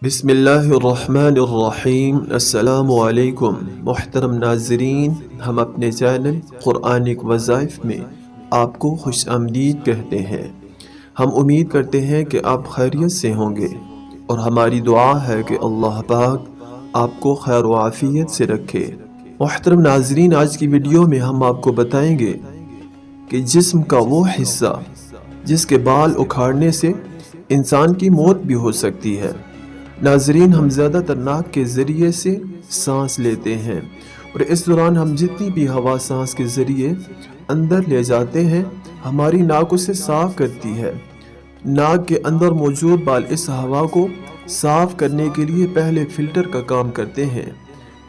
بسم اللہ الرحمن الرحیم۔ السلام علیکم محترم ناظرین، ہم اپنے چینل قرآنک وظائف میں آپ کو خوش آمدید کہتے ہیں۔ ہم امید کرتے ہیں کہ آپ خیریت سے ہوں گے، اور ہماری دعا ہے کہ اللہ پاک آپ کو خیر و عافیت سے رکھے۔ محترم ناظرین، آج کی ویڈیو میں ہم آپ کو بتائیں گے کہ جسم کا وہ حصہ جس کے بال اکھاڑنے سے انسان کی موت بھی ہو سکتی ہے۔ ناظرین، ہم زیادہ تر ناک کے ذریعے سے سانس لیتے ہیں، اور اس دوران ہم جتنی بھی ہوا سانس کے ذریعے اندر لے جاتے ہیں، ہماری ناک اسے صاف کرتی ہے۔ ناک کے اندر موجود بال اس ہوا کو صاف کرنے کے لیے پہلے فلٹر کا کام کرتے ہیں۔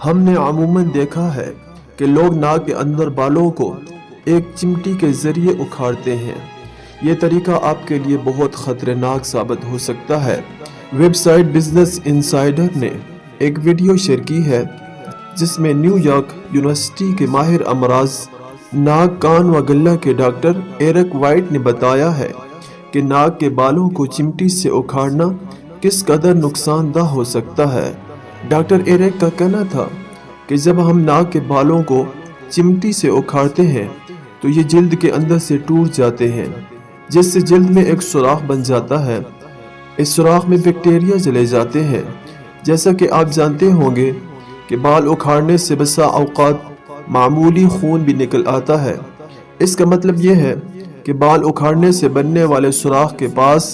ہم نے عموماً دیکھا ہے کہ لوگ ناک کے اندر بالوں کو ایک چمٹی کے ذریعے اکھاڑتے ہیں۔ یہ طریقہ آپ کے لیے بہت خطرناک ثابت ہو سکتا ہے۔ ویب سائٹ بزنس انسائیڈر نے ایک ویڈیو شیئر کی ہے جس میں نیو یارک یونیورسٹی کے ماہر امراض ناک، کان و گلہ کے ڈاکٹر ایرک وائٹ نے بتایا ہے کہ ناک کے بالوں کو چمٹی سے اکھاڑنا کس قدر نقصان دہ ہو سکتا ہے۔ ڈاکٹر ایرک کا کہنا تھا کہ جب ہم ناک کے بالوں کو چمٹی سے اکھاڑتے ہیں تو یہ جلد کے اندر سے ٹوٹ جاتے ہیں، جس سے جلد میں ایک سوراخ بن جاتا ہے۔ اس سوراخ میں بیکٹیریا چلے جاتے ہیں۔ جیسا کہ آپ جانتے ہوں گے کہ بال اکھاڑنے سے بسا اوقات معمولی خون بھی نکل آتا ہے۔ اس کا مطلب یہ ہے کہ بال اکھاڑنے سے بننے والے سوراخ کے پاس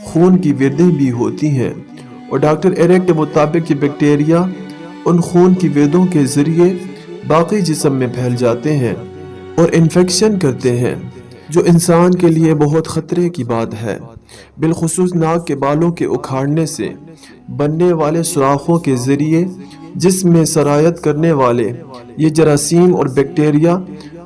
خون کی وردیں بھی ہوتی ہیں، اور ڈاکٹر ایرک کے مطابق یہ بیکٹیریا ان خون کی وردوں کے ذریعے باقی جسم میں پھیل جاتے ہیں اور انفیکشن کرتے ہیں، جو انسان کے لیے بہت خطرے کی بات ہے۔ بالخصوص ناک کے بالوں کے اکھاڑنے سے بننے والے سوراخوں کے ذریعے جسم میں سرایت کرنے والے یہ جراثیم اور بیکٹیریا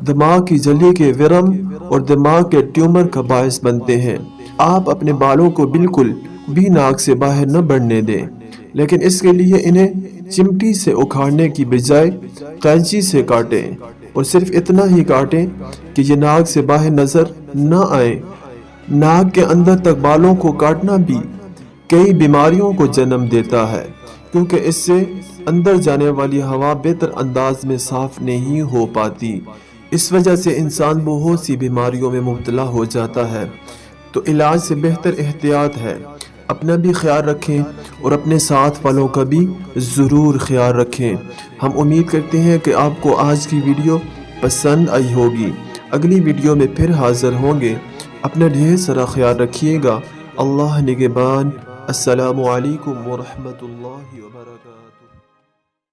دماغ کی جھلی کے ورم اور دماغ کے ٹیومر کا باعث بنتے ہیں۔ آپ اپنے بالوں کو بالکل بھی ناک سے باہر نہ بڑھنے دیں، لیکن اس کے لیے انہیں چمٹی سے اکھاڑنے کی بجائے قینچی سے کاٹیں، اور صرف اتنا ہی کاٹیں کہ یہ ناک سے باہر نظر نہ آئیں۔ ناک کے اندر تک بالوں کو کاٹنا بھی کئی بیماریوں کو جنم دیتا ہے، کیونکہ اس سے اندر جانے والی ہوا بہتر انداز میں صاف نہیں ہو پاتی۔ اس وجہ سے انسان بہت سی بیماریوں میں مبتلا ہو جاتا ہے۔ تو علاج سے بہتر احتیاط ہے۔ اپنا بھی خیال رکھیں اور اپنے ساتھ والوں کا بھی ضرور خیال رکھیں۔ ہم امید کرتے ہیں کہ آپ کو آج کی ویڈیو پسند آئی ہوگی۔ اگلی ویڈیو میں پھر حاضر ہوں گے۔ اپنا ڈھیر سارا خیال رکھیے گا۔ اللہ نگہبان۔ السلام علیکم ورحمۃ اللہ وبرکاتہ۔